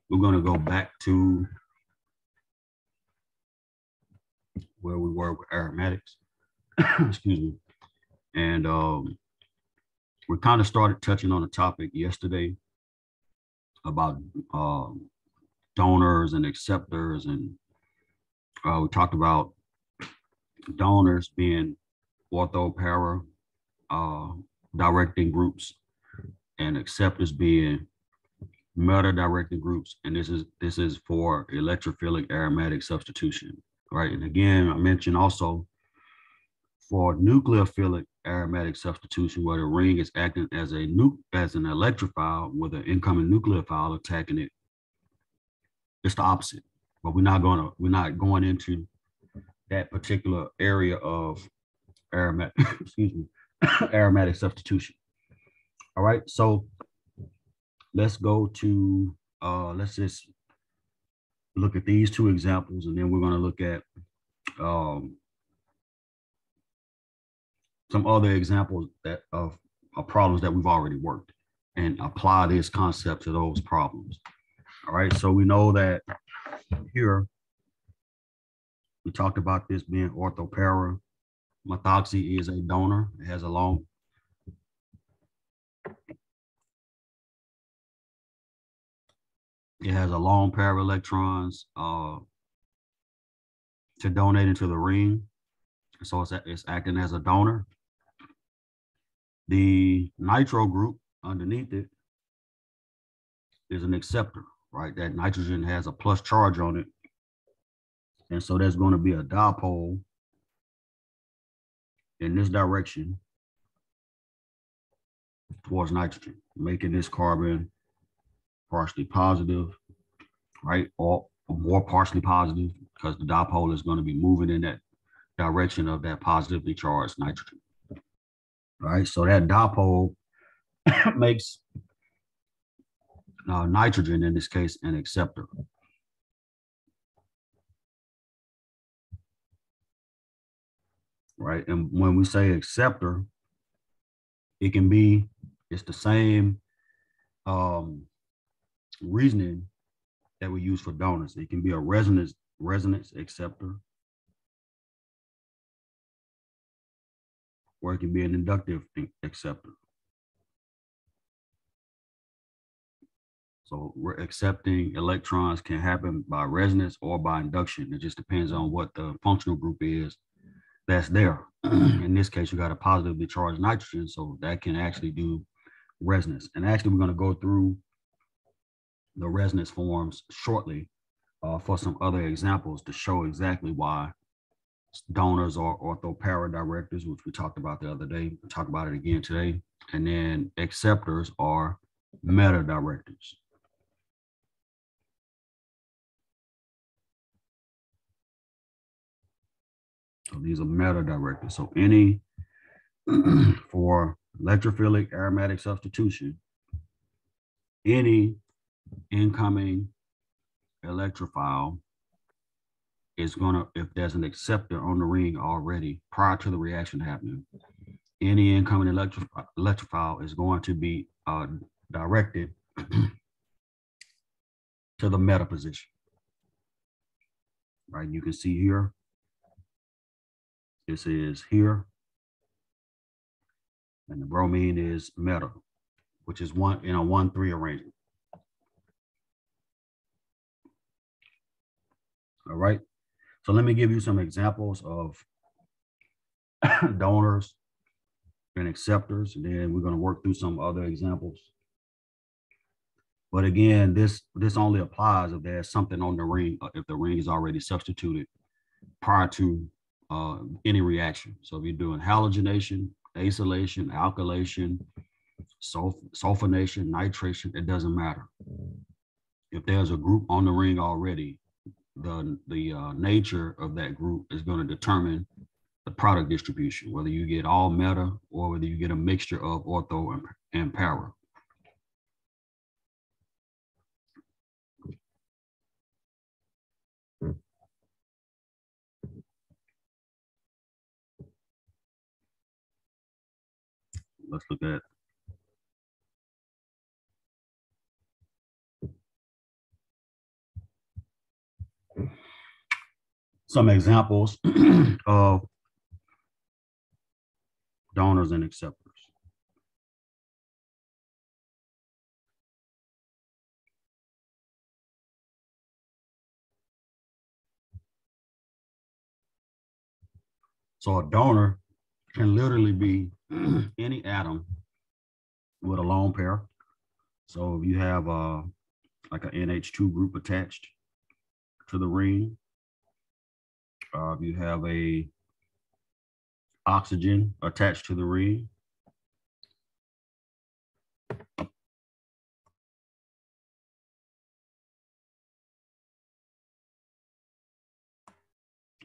we're going to go back to where we were with aromatics. Excuse me. And we kind of started touching on a topic yesterday about donors and acceptors. And we talked about donors being ortho-para directing groups and acceptors being meta-directing groups. And this is for electrophilic aromatic substitution, right? And again, I mentioned also for nucleophilic aromatic substitution, where the ring is acting as an electrophile with an incoming nucleophile attacking it. It's the opposite, but we're not going into that particular area of aromatic, excuse me, aromatic substitution. All right, so let's go to let's just look at these two examples, and then we're going to look at some other examples of problems that we've already worked and apply this concept to those problems. All right, so we know that here we talked about this being ortho-para. Methoxy is a donor. It has a long pair of electrons to donate into the ring. So it's acting as a donor. The nitro group underneath it is an acceptor, right? That nitrogen has a plus charge on it. And so there's going to be a dipole in this direction towards nitrogen, making this carbon partially positive, right? Or more partially positive, because the dipole is going to be moving in that direction of that positively charged nitrogen. All right, so that dipole makes nitrogen, in this case, an acceptor. Right, and when we say acceptor, it's the same reasoning that we use for donors. It can be a resonance acceptor, or it can be an inductive acceptor. So we're accepting electrons can happen by resonance or by induction. It just depends on what the functional group is that's there. In this case, you got a positively charged nitrogen, so that can actually do resonance. And actually, we're going to go through the resonance forms shortly for some other examples to show exactly why donors are ortho-para directors, which we talked about the other day. We'll talk about it again today. And then acceptors are meta directors. So these are meta directors. So any for electrophilic aromatic substitution, any incoming electrophile is going to, if there's an acceptor on the ring already prior to the reaction happening, any incoming electrophile is going to be directed to the meta position. Right, you can see here, this is here, and the bromine is meta, which is one in a 1-3 arrangement. All right, so let me give you some examples of donors and acceptors, and then we're going to work through some other examples. But again, this only applies if there's something on the ring, if the ring is already substituted prior to any reaction. So if you're doing halogenation, acylation, alkylation, sulfonation, nitration, it doesn't matter. If there's a group on the ring already, the nature of that group is going to determine the product distribution, whether you get all meta or whether you get a mixture of ortho and para. Let's look at some examples of donors and acceptors. So a donor can literally be any atom with a lone pair. So if you have like an NH2 group attached to the ring, if you have a oxygen attached to the ring,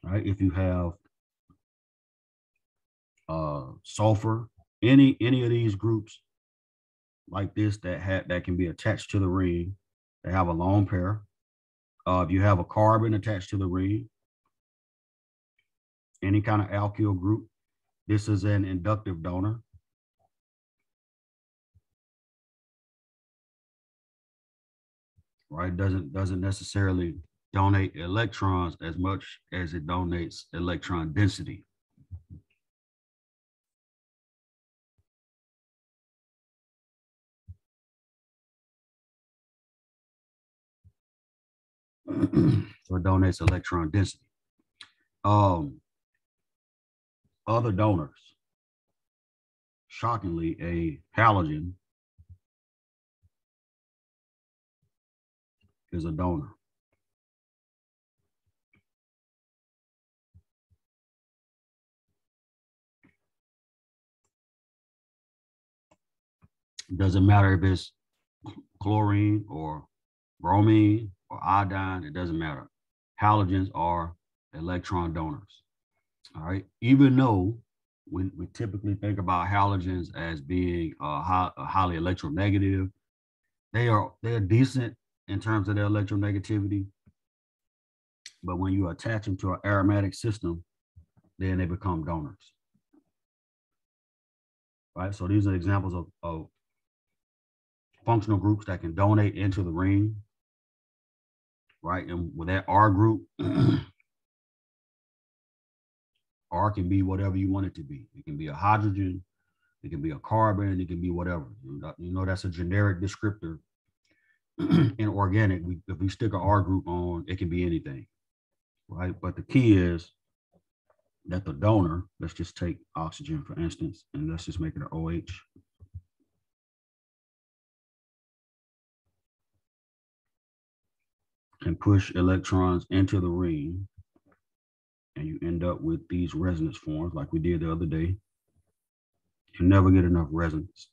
right? If you have sulfur, any of these groups like this that can be attached to the ring, they have a lone pair. If you have a carbon attached to the ring, any kind of alkyl group, this is an inductive donor. Right? Doesn't necessarily donate electrons as much as it donates electron density. So it donates electron density. Other donors, shockingly, a halogen is a donor. It doesn't matter if it's chlorine or bromine or iodine, it doesn't matter. Halogens are electron donors. All right. Even though we typically think about halogens as being highly electronegative, they're decent in terms of their electronegativity. But when you attach them to an aromatic system, then they become donors. Right. So these are examples of functional groups that can donate into the ring. Right. And with that R group, R can be whatever you want it to be. It can be a hydrogen, it can be a carbon, it can be whatever. You know, that's a generic descriptor. In organic, if we stick an R group on, it can be anything, right? But the key is that the donor, let's just take oxygen for instance, and let's just make it an OH. Can push electrons into the ring, and you end up with these resonance forms like we did the other day. You never get enough resonance.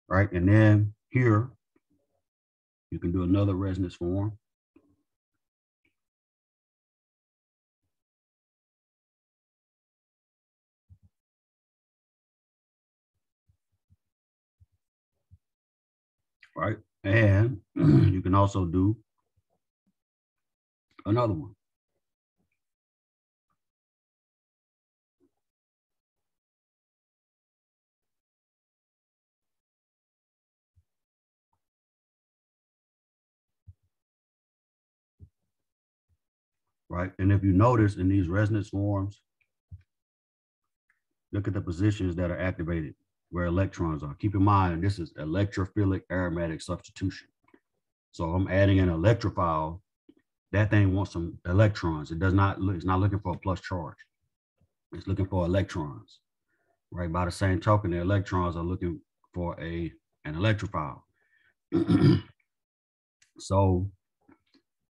Right, and then here, you can do another resonance form. Right, and you can also do another one. Right, and if you notice in these resonance forms, look at the positions that are activated where electrons are. Keep in mind, this is electrophilic aromatic substitution. So I'm adding an electrophile. That thing wants some electrons. It's not looking for a plus charge. It's looking for electrons. Right. By the same token, the electrons are looking for an electrophile. So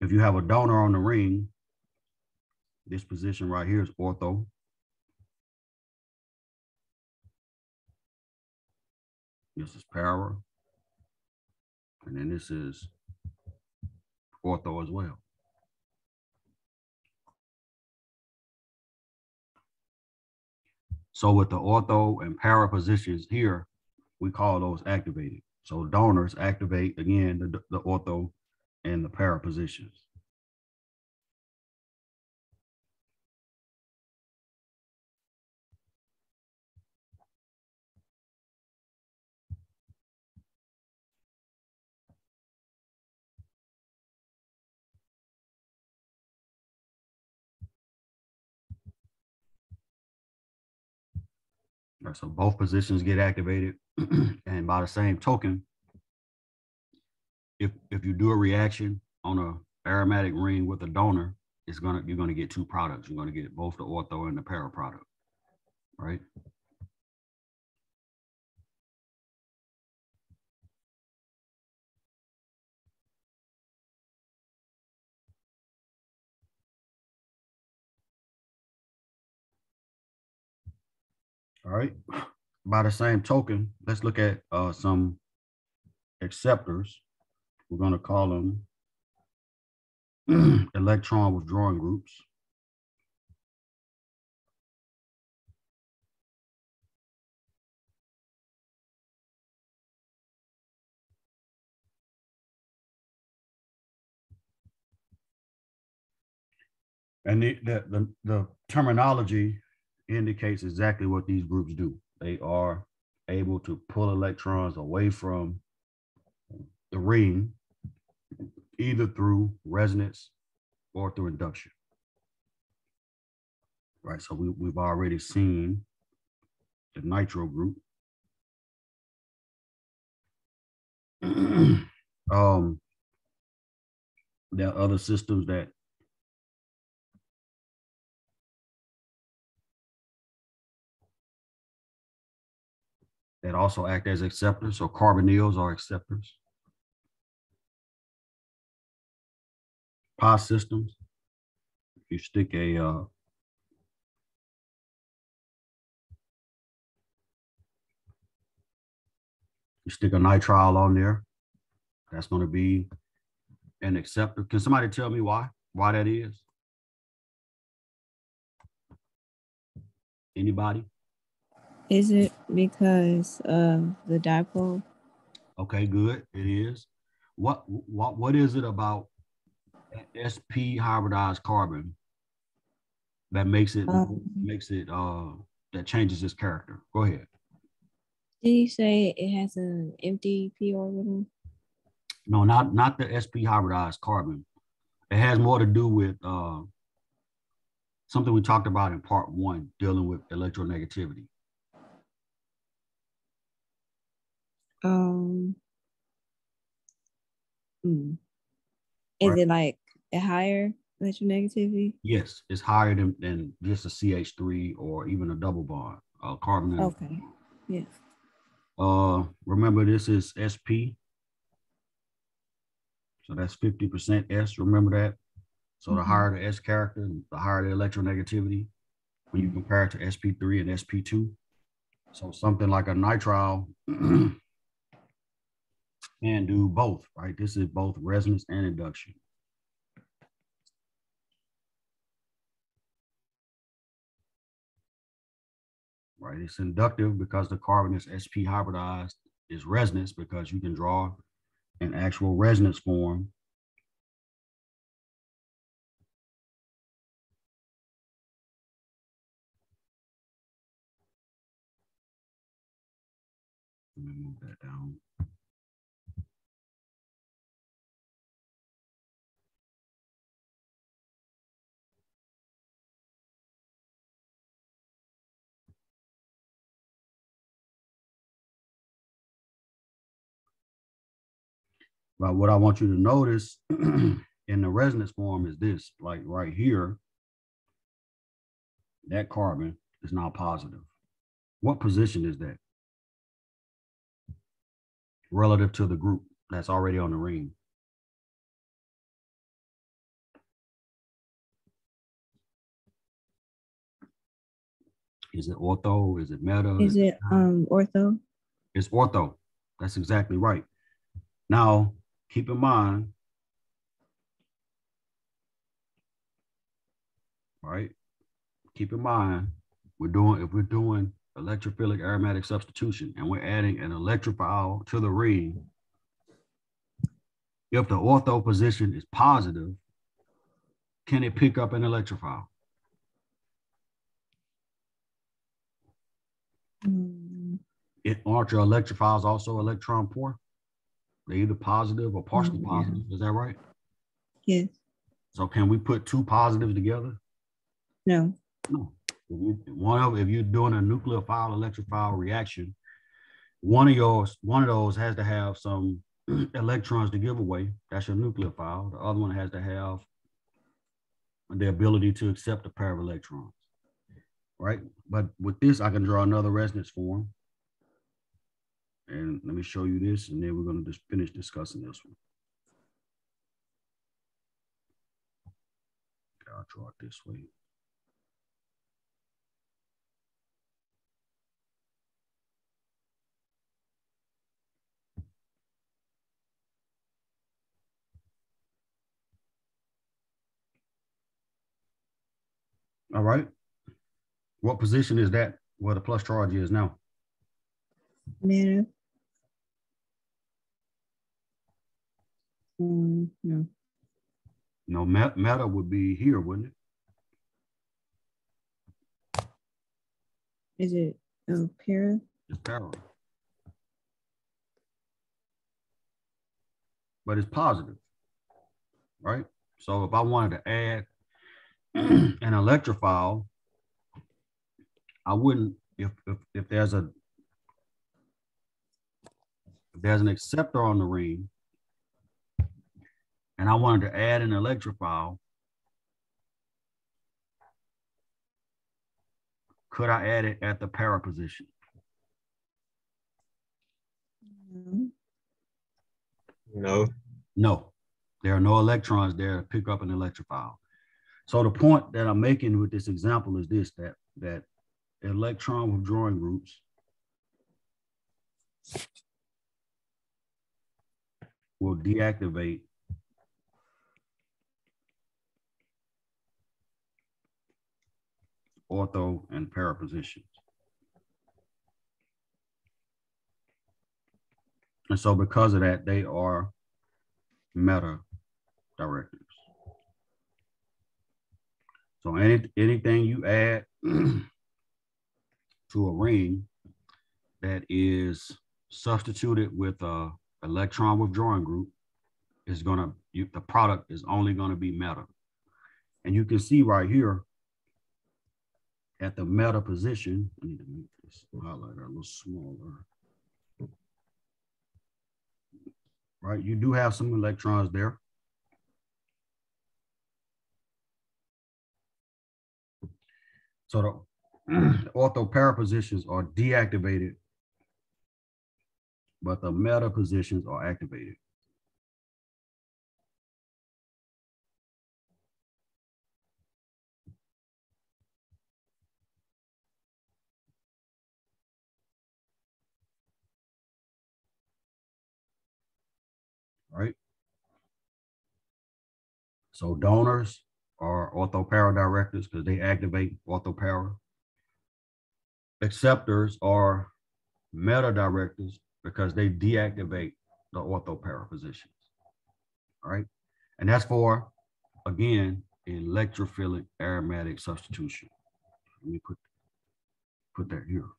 if you have a donor on the ring, this position right here is ortho. This is para. And then this is ortho as well. So with the ortho and para positions here, we call those activated. So donors activate, again, the ortho and the para positions. Right, so both positions get activated. And by the same token, if you do a reaction on a aromatic ring with a donor, you're gonna get two products. You're gonna get both the ortho and the para product, right? All right. By the same token, let's look at some acceptors. We're going to call them electron withdrawing groups. And the terminology indicates exactly what these groups do. They are able to pull electrons away from the ring, either through resonance or through induction. Right, so we've already seen the nitro group. There are other systems that also act as acceptors, so carbonyls are acceptors. Pi systems, if you stick a you stick a nitrile on there, that's going to be an acceptor. Can somebody tell me why that is? Anybody? Is it because of the dipole? Okay, good. It is. What is it about sp hybridized carbon that makes it that changes its character? Go ahead. Did you say it has an empty p orbital? No, not the sp hybridized carbon. It has more to do with something we talked about in part 1, dealing with electronegativity. Is it like a higher electronegativity? Yes, it's higher than just a CH3 or even a double bond, carbon. Okay. Yes. Remember, this is sp, so that's 50% s. Remember that. So the higher the s character, the higher the electronegativity when you compare it to sp3 and sp2. So something like a nitrile can do both, right? This is both resonance and induction. Right, it's inductive because the carbon is sp hybridized. Is resonance because you can draw an actual resonance form. Let me move that down. But what I want you to notice in the resonance form is this, like right here, that carbon is now positive. What position is that relative to the group that's already on the ring? Is it ortho? Is it meta? Is it ortho? It's ortho. That's exactly right. Now, keep in mind, right? Keep in mind, if we're doing electrophilic aromatic substitution and we're adding an electrophile to the ring, if the ortho position is positive, can it pick up an electrophile? Aren't your electrophiles also electron poor? They're either positive or partially positive. Is that right? Yes. So can we put two positives together? No. No. If you're doing a nucleophile electrophile reaction, one of those has to have some electrons to give away. That's your nucleophile. The other one has to have the ability to accept a pair of electrons, right? But with this, I can draw another resonance form. And let me show you this, and then we're going to just finish discussing this one. I'll draw it this way. All right. What position is that where the plus charge is now? Meta. No. No, meta would be here, wouldn't it? Is it para? It's para. But it's positive, right? So if I wanted to add an electrophile, I wouldn't, if there's an acceptor on the ring and I wanted to add an electrophile, could I add it at the para position? No. No, there are no electrons there to pick up an electrophile. So the point that I'm making with this example is this, that electron withdrawing groups will deactivate ortho and para positions. And so because of that, they are meta directives. So anything you add to a ring that is substituted with a electron withdrawing group is the product is only gonna be meta. And you can see right here at the meta position, I need to make this highlighter a little smaller. Right, you do have some electrons there. So the ortho para positions are deactivated, but the meta positions are activated. Right? So donors are ortho-para directives because they activate ortho-para. Acceptors are meta directives because they deactivate the ortho-para positions. All right? And that's for, again, electrophilic aromatic substitution. Let me put that here.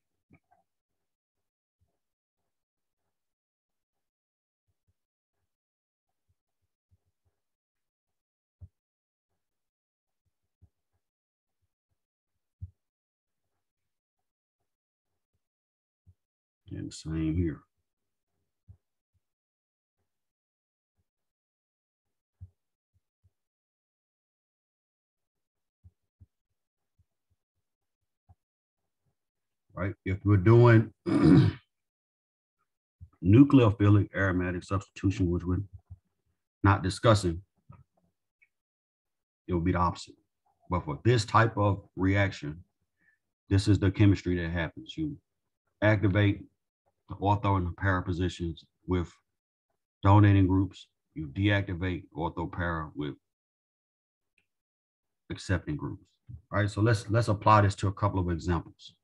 And same here. Right? If we're doing nucleophilic aromatic substitution, which we're not discussing, it will be the opposite. But for this type of reaction, this is the chemistry that happens. You activate the ortho and the para positions with donating groups. You deactivate ortho para with accepting groups. All right, so let's apply this to a couple of examples.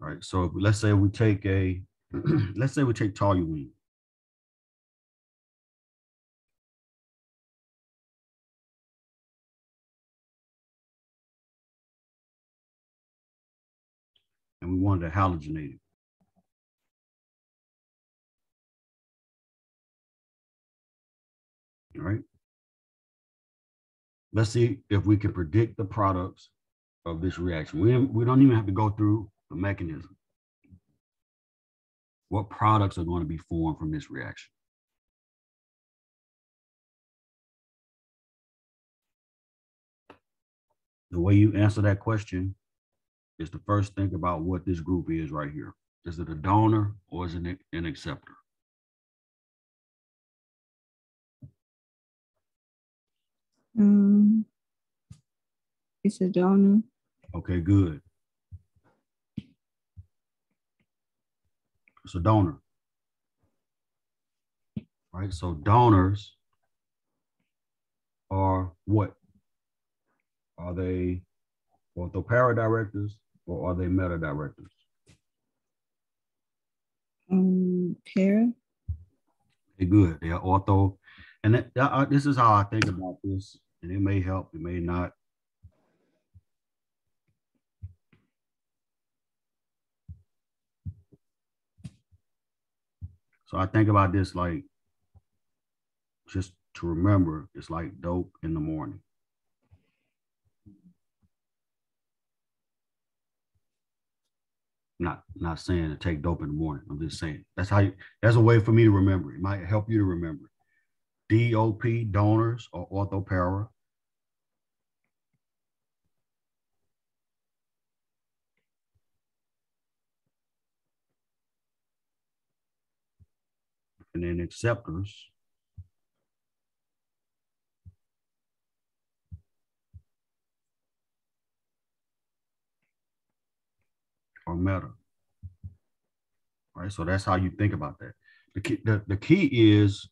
All right, so let's say we take a, let's say we take toluene. And we wanted to halogenate it. All right. Let's see if we can predict the products of this reaction. We don't even have to go through the mechanism. What products are going to be formed from this reaction? The way you answer that question is to first think about what this group is right here. Is it a donor or is it an acceptor? It's a donor. Okay, good. It's a donor. Right, so donors are what? Are they orthoparadirectors or are they metadirectors? Para. Okay, good. They are ortho. And this is how I think about this, and it may help, it may not. So I think about this like, just to remember, it's like dope in the morning. Not saying to take dope in the morning. I'm just saying that's a way for me to remember. It might help you to remember. DOP, donors, or orthopara. And then acceptors or meta. All right, so that's how you think about that. The key is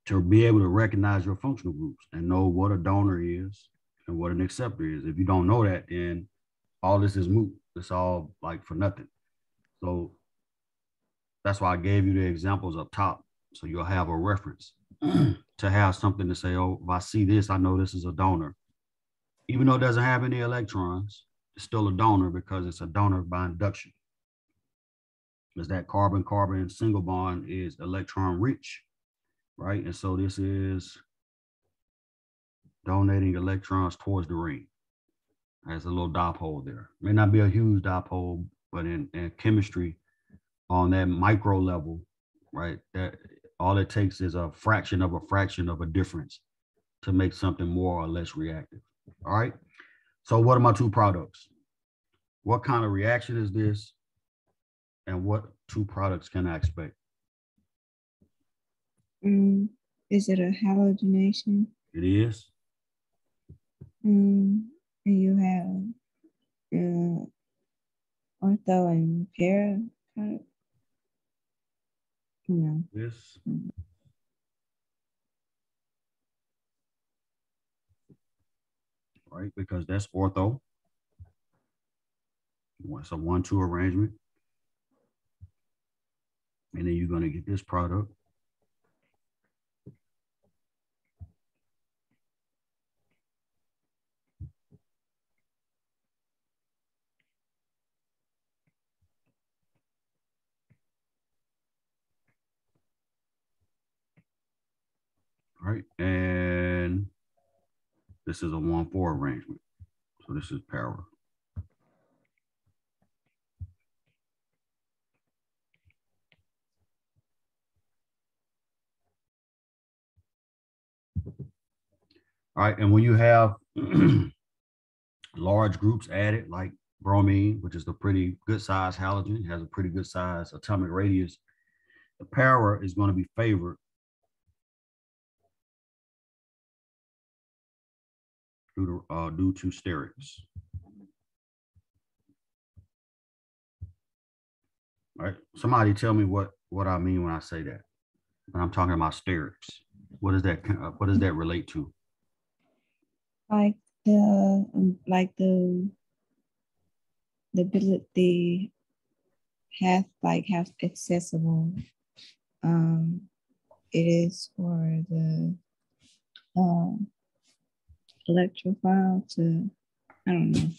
to be able to recognize your functional groups and know what a donor is and what an acceptor is. If you don't know that, then all this is moot. It's all like for nothing. So that's why I gave you the examples up top. So you'll have a reference to have something to say, oh, if I see this, I know this is a donor. Even though it doesn't have any electrons, it's still a donor because it's a donor by induction. Because that carbon-carbon single bond is electron rich, right? And so this is donating electrons towards the ring. There's a little dipole there. May not be a huge dipole, but in chemistry, on that micro level, right, that all it takes is a fraction of a difference to make something more or less reactive. All right. So what are my two products? What kind of reaction is this? And what two products can I expect? Is it a halogenation? It is. And you have ortho and para kind of. No. Yes. Right, because that's ortho. It's a 1-2 arrangement. And then you're going to get this product. All right, and this is a 1-4 arrangement. So this is para. All right, and when you have large groups added, like bromine, which is a pretty good size halogen, has a pretty good size atomic radius, the para is going to be favored due to sterics. All right, somebody tell me what I mean when I say that. When I'm talking about sterics, what does that relate to? Like the the how accessible it is for the electrophile to, I don't know.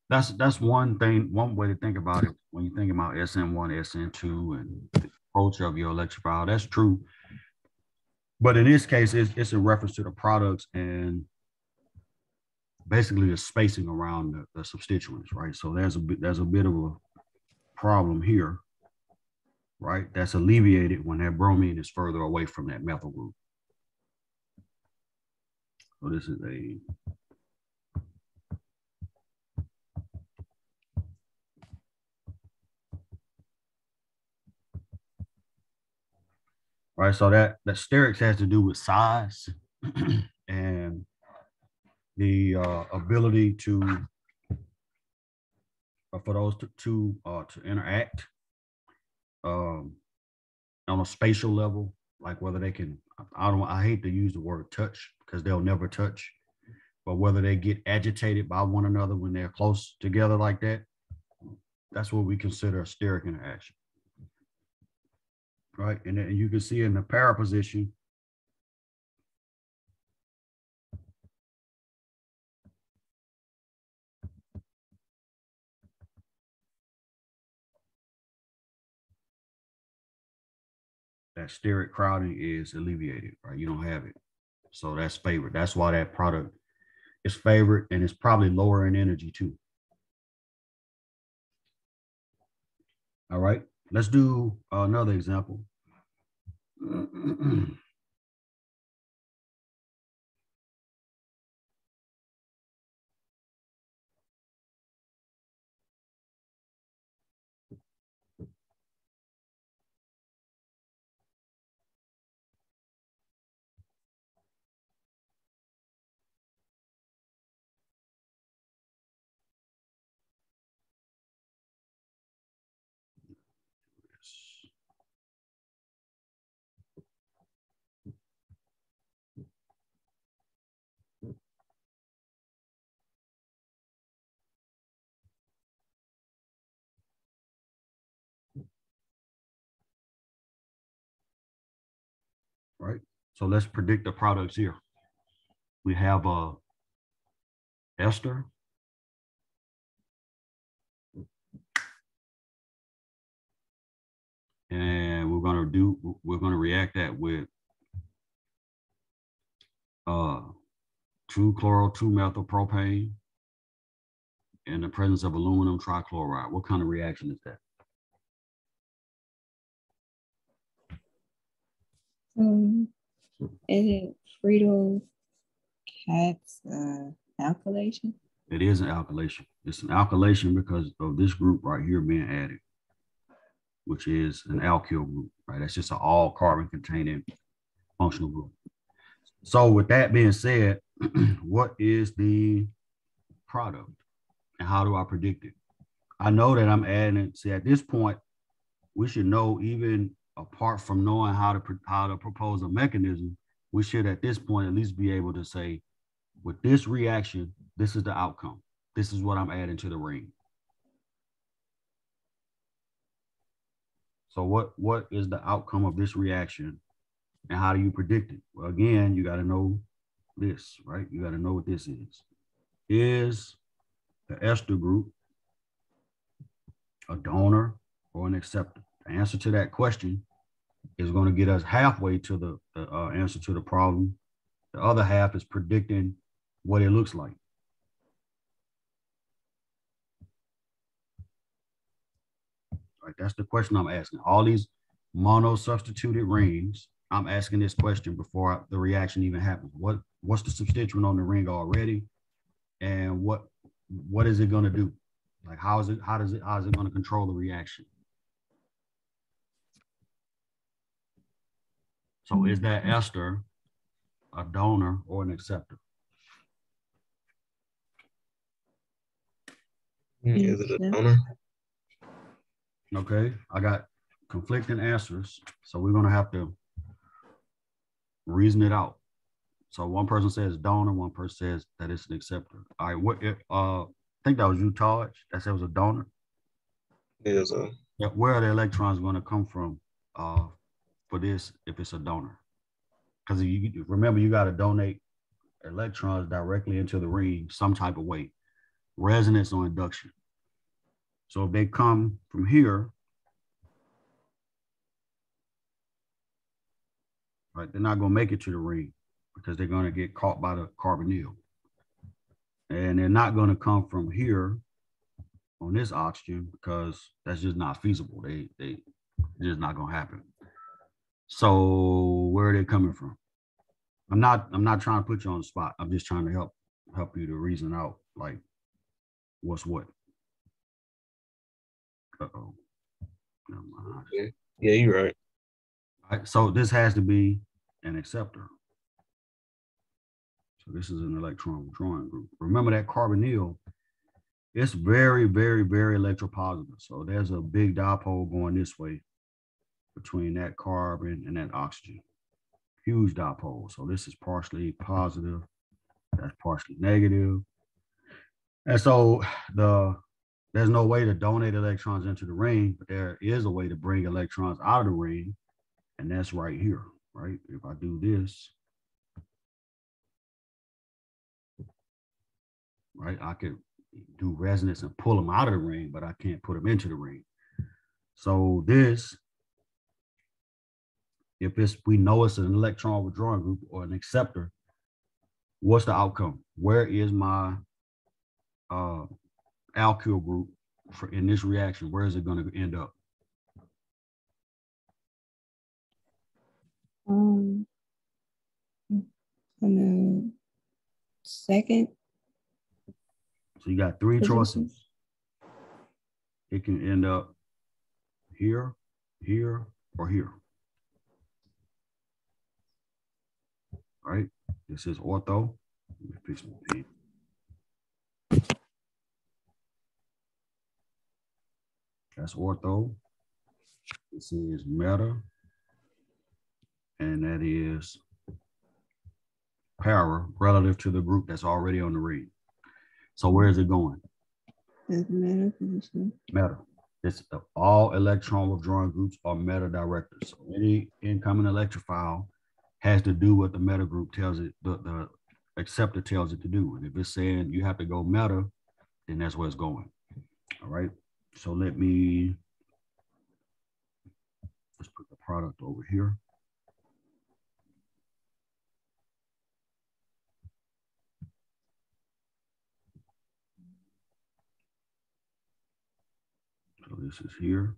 That's one thing, one way to think about it when you think about SN1, SN2, and the approach of your electrophile. That's true. But in this case, it's a reference to the products and basically the spacing around the substituents, right? So there's a bit of a problem here, right? That's alleviated when that bromine is further away from that methyl group. So this is a right. So that sterics has to do with size and the ability to for those to interact on a spatial level, like whether they can, I hate to use the word touch because they'll never touch, but whether they get agitated by one another when they're close together like that, that's what we consider a steric interaction. Right, and then you can see in the para position, that steric crowding is alleviated, right? You don't have it. So that's favored. That's why that product is favored, and it's probably lower in energy too. All right, let's do another example. Right, so let's predict the products here. We have a ester, and we're going to react that with 2-chloro-2-methylpropane in the presence of aluminum trichloride. What kind of reaction is that? Is it Friedel Cat's alkylation? It is an alkylation. It's an alkylation because of this group right here being added, which is an alkyl group, right? That's just an all carbon containing functional group. So with that being said, what is the product and how do I predict it? I know that I'm adding it. See, at this point, we should know, even apart from knowing how to propose a mechanism, we should at this point at least be able to say, with this reaction, this is the outcome. This is what I'm adding to the ring. So what is the outcome of this reaction and how do you predict it? Well, again, you got to know this, right? You got to know what this is. Is the ester group a donor or an acceptor? The answer to that question is going to get us halfway to the answer to the problem. The other half is predicting what it looks like. Right, that's the question I'm asking. All these mono-substituted rings, I'm asking this question before the reaction even happens. What's the substituent on the ring already, and what is it going to do? Like how is it going to control the reaction? So is that ester a donor or an acceptor? Is it a donor? Okay, I got conflicting answers, so we're going to have to reason it out. So one person says donor, one person says that it's an acceptor. All right, think that was you, Taj. That said it was a donor. Yeah, so Yeah, where are the electrons going to come from for this if it's a donor? Because you remember, you got to donate electrons directly into the ring some type of way, resonance or induction. So if they come from here, right, they're not going to make it to the ring because they're going to get caught by the carbonyl. And they're not going to come from here on this oxygen because that's just not feasible. They just not going to happen. So where are they coming from? I'm not trying to put you on the spot. I'm just trying to help you to reason out like what's what. Uh-oh. Never mind. yeah, you're right. All right, so this has to be an acceptor. So this is an electron withdrawing group. Remember that carbonyl, it's very, very, very electropositive. So there's a big dipole going this way between that carbon and that oxygen. Huge dipole. So this is partially positive, that's partially negative. And so there's no way to donate electrons into the ring, but there is a way to bring electrons out of the ring, and that's right here, right? If I do this, right, I could do resonance and pull them out of the ring, but I can't put them into the ring. So this, if we know it's an electron withdrawing group or an acceptor, what's the outcome? Where is my alkyl group in this reaction? Where is it going to end up? On the second. So you got three position. choices. It can end up here, here, or here. All right, this is ortho. Let me fix my pen. That's ortho. This is meta. And that is para relative to the group that's already on the ring. So where is it going? That's meta position. Meta. It's all electron withdrawing groups are meta directors. So any incoming electrophile has to do what the meta group tells it, the acceptor tells it to do. And if it's saying you have to go meta, then that's where it's going. All right. So let's put the product over here. So this is here.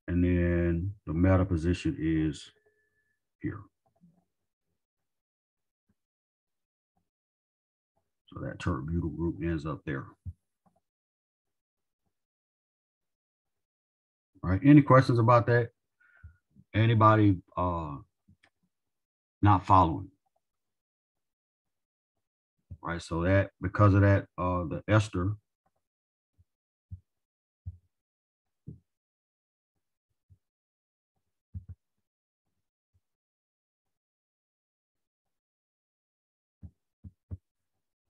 And then the meta position is here. So that tert-butyl group ends up there. All right, any questions about that? Anybody not following? Right, so that because of that, the ester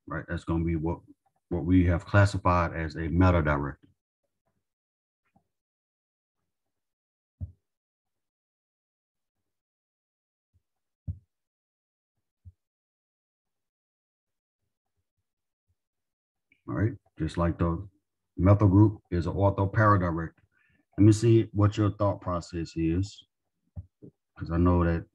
right, that's going to be what we have classified as a meta director. All right, just like the methyl group is an ortho para director. Let me see what your thought process is, because I know that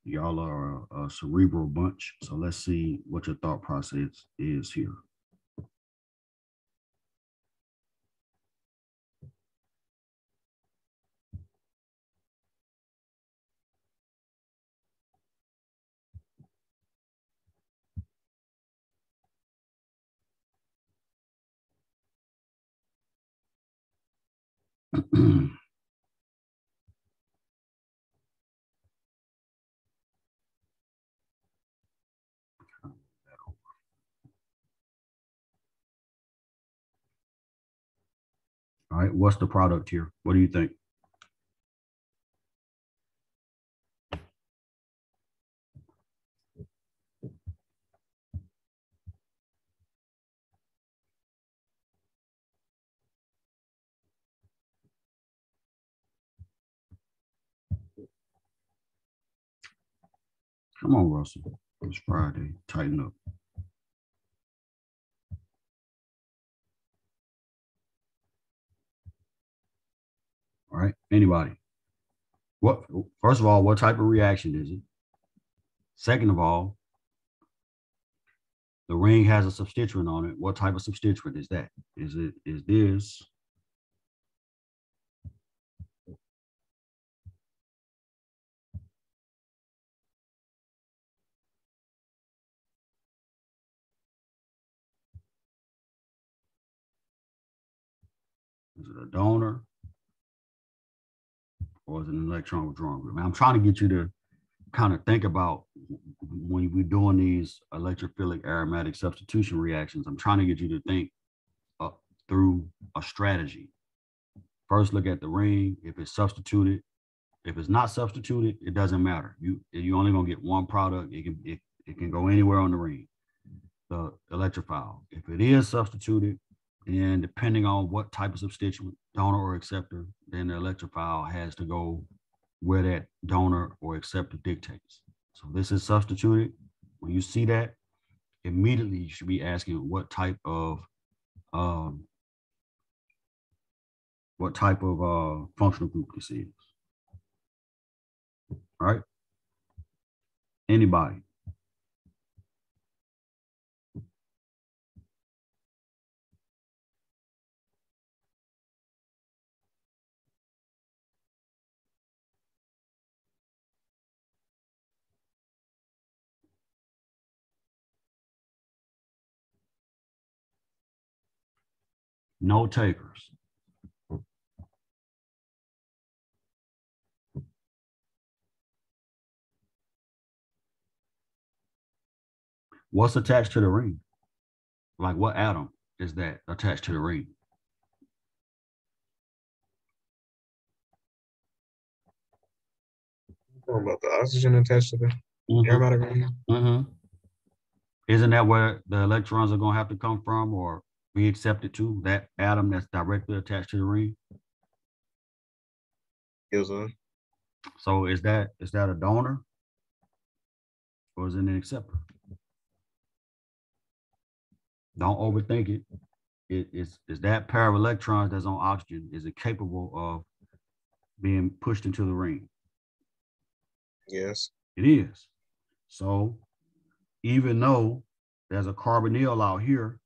y'all are a cerebral bunch. So let's see what your thought process is here. All right, what's the product here? What do you think? Come on, Russell. It's Friday. Tighten up. All right. Anybody? What? First of all, what type of reaction is it? Second of all, the ring has a substituent on it. What type of substituent is that? Is this? Is it a donor? Or is it an electron withdrawing group? I'm trying to get you to kind of think about when we're doing these electrophilic aromatic substitution reactions. I'm trying to get you to think through a strategy. First, look at the ring. If it's substituted, if it's not substituted, it doesn't matter. You only gonna get one product. It can go anywhere on the ring. The electrophile. If it is substituted, and depending on what type of substituent, donor or acceptor, then the electrophile has to go where that donor or acceptor dictates. So this is substituted. When you see that, immediately you should be asking what type of functional group this is. All right. Anybody? No takers. What's attached to the ring? Like what atom is that attached to the ring? Talking about the oxygen attached to the aromatic ring. Isn't that where the electrons are going to have to come from or be accepted to? That atom that's directly attached to the ring? Yes, sir. So is that a donor or is it an acceptor? Don't overthink it. Is that pair of electrons that's on oxygen, is it capable of being pushed into the ring? Yes. It is. So even though there's a carbonyl out here,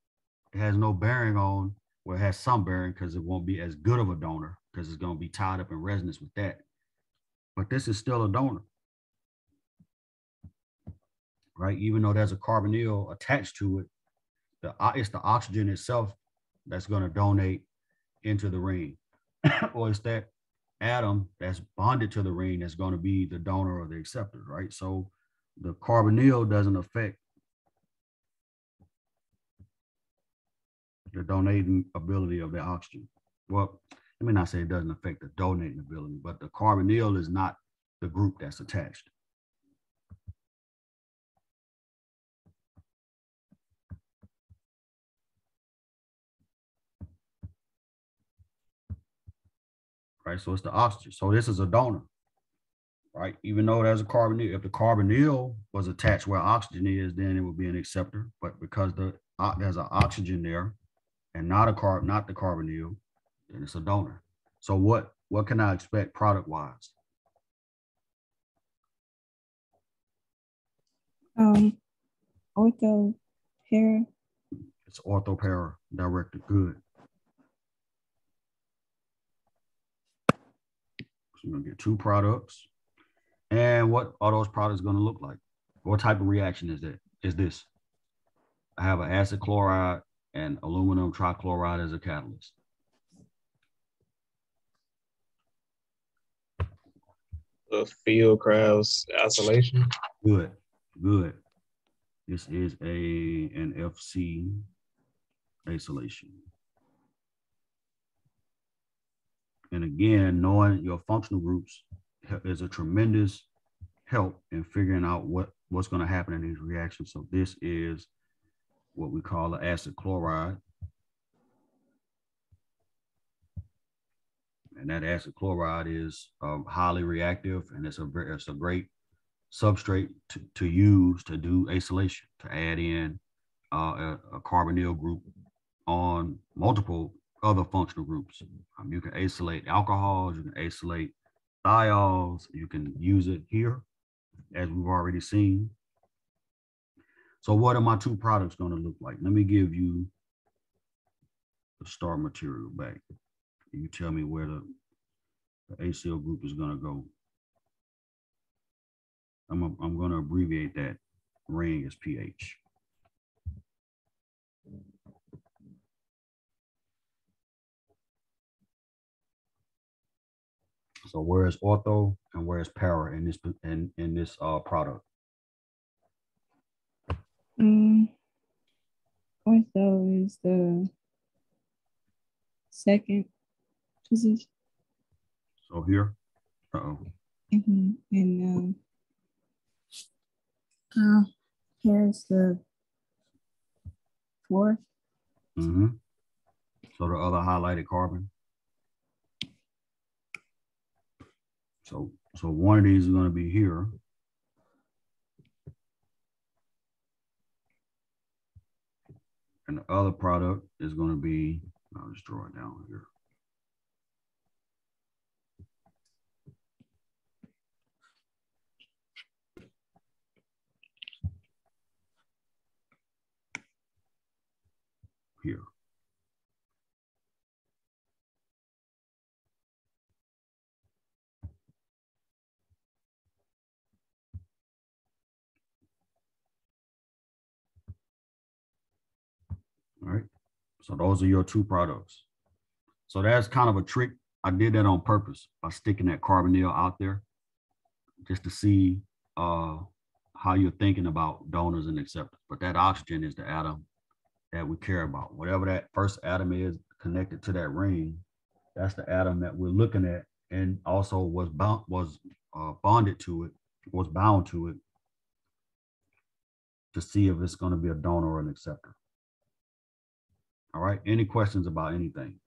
it has no bearing on, well, it has some bearing because it won't be as good of a donor because it's going to be tied up in resonance with that. But this is still a donor, right? Even though there's a carbonyl attached to it, it's the oxygen itself that's going to donate into the ring. Or it's that atom that's bonded to the ring that's going to be the donor or the acceptor, right? So the carbonyl doesn't affect the donating ability of the oxygen. Well, let me not say it doesn't affect the donating ability, but the carbonyl is not the group that's attached. Right, so it's the oxygen. So this is a donor, right? Even though there's a carbonyl, if the carbonyl was attached where oxygen is, then it would be an acceptor. But because there's an oxygen there and not the carbonyl, then it's a donor. So what can I expect product wise? Ortho pair. It's ortho para directed. Good. So you're gonna get two products. And what are those products going to look like? What type of reaction is that? Is this? I have an acid chloride and aluminum trichloride as a catalyst. The Field-Krauss isolation. Good, good. This is an FC isolation. And again, knowing your functional groups is a tremendous help in figuring out what's going to happen in these reactions. So this is what we call an acid chloride. And that acid chloride is highly reactive, and it's a great substrate to use to do acylation, to add in a carbonyl group on multiple other functional groups. You can acylate alcohols, you can acylate thiols, you can use it here, as we've already seen. So what are my two products going to look like? Let me give you the start material back. You tell me where the acyl group is going to go. I'm going to abbreviate that ring as pH. So where is ortho and where is para in this product? Ortho is the second position. So here, uh-oh. And here's the fourth. So the other highlighted carbon. So one of these is going to be here. And the other product is going to be, I'll just draw it down here. Here. All right, so those are your two products. So that's kind of a trick. I did that on purpose by sticking that carbonyl out there just to see how you're thinking about donors and acceptors. But that oxygen is the atom that we care about. Whatever that first atom is connected to that ring, that's the atom that we're looking at, and also was bound to it to see if it's going to be a donor or an acceptor. All right, any questions about anything?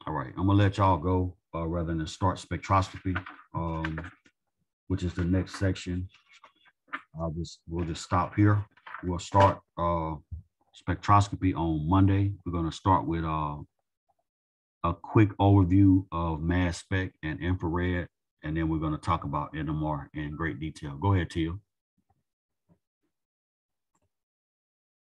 All right, I'm gonna let y'all go rather than start spectroscopy, which is the next section. We'll just stop here. We'll start spectroscopy on Monday. We're gonna start with a quick overview of mass spec and infrared, and then we're gonna talk about NMR in great detail. Go ahead, Tia.